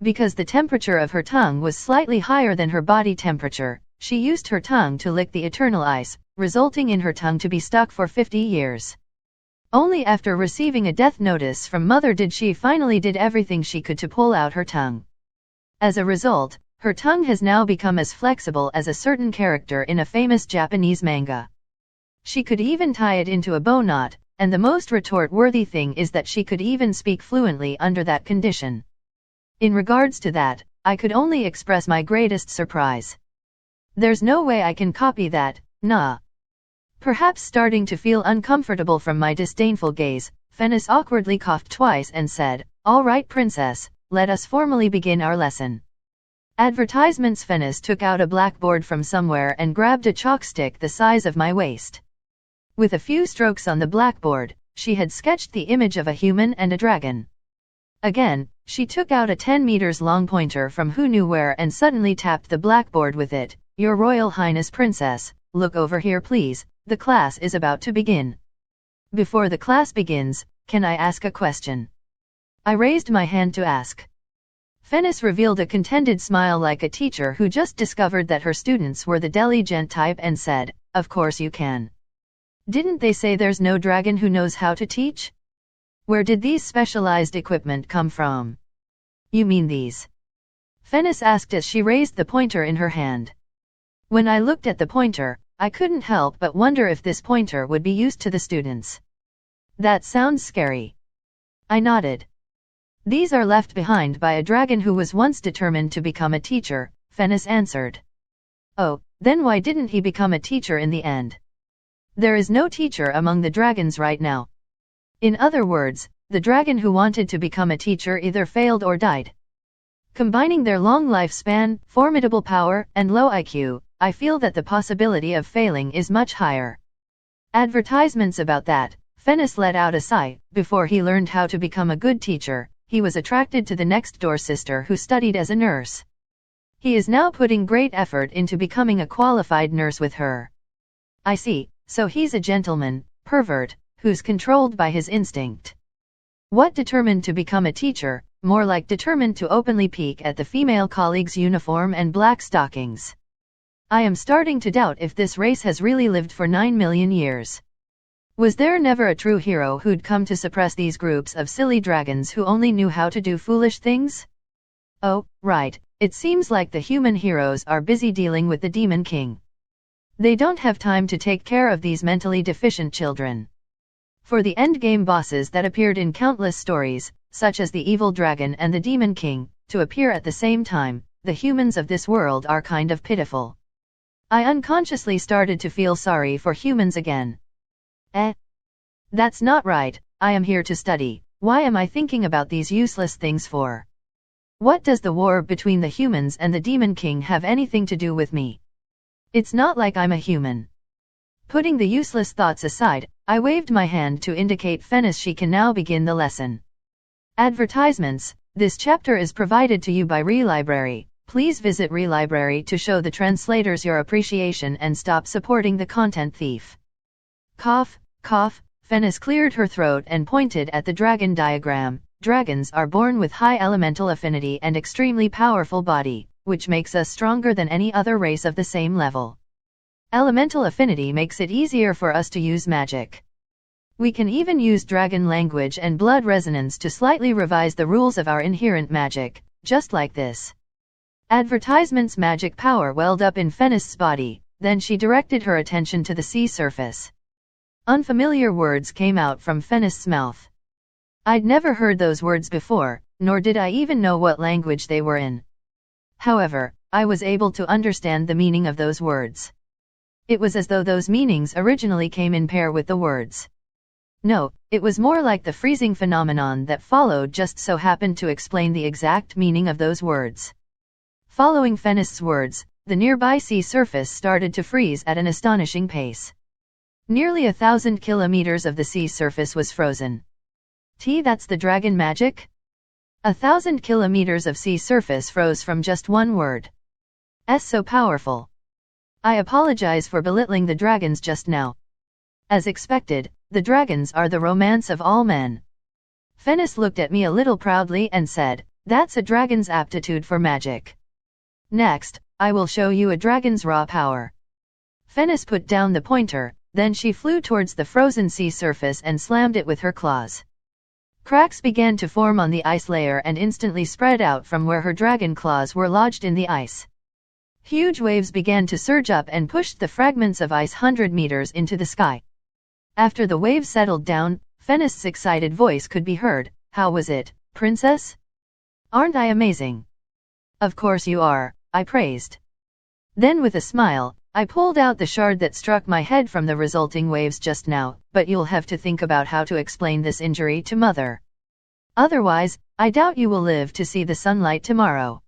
Because the temperature of her tongue was slightly higher than her body temperature, she used her tongue to lick the eternal ice, resulting in her tongue to be stuck for 50 years. Only after receiving a death notice from Mother did she finally did everything she could to pull out her tongue. As a result, her tongue has now become as flexible as a certain character in a famous Japanese manga. She could even tie it into a bow knot, and the most retort-worthy thing is that she could even speak fluently under that condition. In regards to that, I could only express my greatest surprise. There's no way I can copy that, nah. Perhaps starting to feel uncomfortable from my disdainful gaze, Fennis awkwardly coughed twice and said, "All right, princess, let us formally begin our lesson." Advertisements. Fennis took out a blackboard from somewhere and grabbed a chalk stick the size of my waist. With a few strokes on the blackboard, she had sketched the image of a human and a dragon. Again, she took out a 10 meters long pointer from who knew where and suddenly tapped the blackboard with it. "Your Royal Highness Princess, look over here please, the class is about to begin." "Before the class begins, can I ask a question?" I raised my hand to ask. Fennis revealed a contented smile like a teacher who just discovered that her students were the diligent type and said, "Of course you can. Didn't they say there's no dragon who knows how to teach? Where did these specialized equipment come from?" "You mean these?" Fennis asked as she raised the pointer in her hand. When I looked at the pointer, I couldn't help but wonder if this pointer would be used to the students. "That sounds scary." I nodded. "These are left behind by a dragon who was once determined to become a teacher," Fennis answered. "Oh, then why didn't he become a teacher in the end?" "There is no teacher among the dragons right now." In other words, the dragon who wanted to become a teacher either failed or died. Combining their long lifespan, formidable power, and low IQ, I feel that the possibility of failing is much higher. Advertisements about that. Fennis let out a sigh. Before he learned how to become a good teacher, he was attracted to the next-door sister who studied as a nurse. He is now putting great effort into becoming a qualified nurse with her. I see, so he's a gentleman, pervert, who's controlled by his instinct. What determined to become a teacher, more like determined to openly peek at the female colleague's uniform and black stockings. I am starting to doubt if this race has really lived for 9 million years. Was there never a true hero who'd come to suppress these groups of silly dragons who only knew how to do foolish things? Oh, right, it seems like the human heroes are busy dealing with the Demon King. They don't have time to take care of these mentally deficient children. For the endgame bosses that appeared in countless stories, such as the evil dragon and the Demon King, to appear at the same time, the humans of this world are kind of pitiful. I unconsciously started to feel sorry for humans again. That's not right, I am here to study. Why am I thinking about these useless things for? What does the war between the humans and the Demon King have anything to do with me? It's not like I'm a human. Putting the useless thoughts aside, I waved my hand to indicate Fennis she can now begin the lesson. Advertisements. This chapter is provided to you by Relibrary. Please visit Relibrary to show the translators your appreciation and stop supporting the content thief. Cough, cough. Fennis cleared her throat and pointed at the dragon diagram. Dragons are born with high elemental affinity and extremely powerful body, which makes us stronger than any other race of the same level. Elemental affinity makes it easier for us to use magic. We can even use dragon language and blood resonance to slightly revise the rules of our inherent magic, just like this. Advertisement's magic power welled up in Fennis's body, then she directed her attention to the sea surface. Unfamiliar words came out from Fennis's mouth. I'd never heard those words before, nor did I even know what language they were in. However, I was able to understand the meaning of those words. It was as though those meanings originally came in pair with the words. No, it was more like the freezing phenomenon that followed just so happened to explain the exact meaning of those words. Following Fennis's words, the nearby sea surface started to freeze at an astonishing pace. Nearly 1,000 kilometers of the sea surface was frozen. That's the dragon magic? 1,000 kilometers of sea surface froze from just one word. So powerful. I apologize for belittling the dragons just now. As expected, the dragons are the romance of all men. Fennis looked at me a little proudly and said, That's a dragon's aptitude for magic. Next, I will show you a dragon's raw power. Fennis put down the pointer, then she flew towards the frozen sea surface and slammed it with her claws. Cracks began to form on the ice layer and instantly spread out from where her dragon claws were lodged in the ice. Huge waves began to surge up and pushed the fragments of ice 100 meters into the sky. After the waves settled down, Fennis' excited voice could be heard. How was it, princess? Aren't I amazing? Of course you are, I praised. Then with a smile, I pulled out the shard that struck my head from the resulting waves just now, but you'll have to think about how to explain this injury to Mother. Otherwise, I doubt you will live to see the sunlight tomorrow.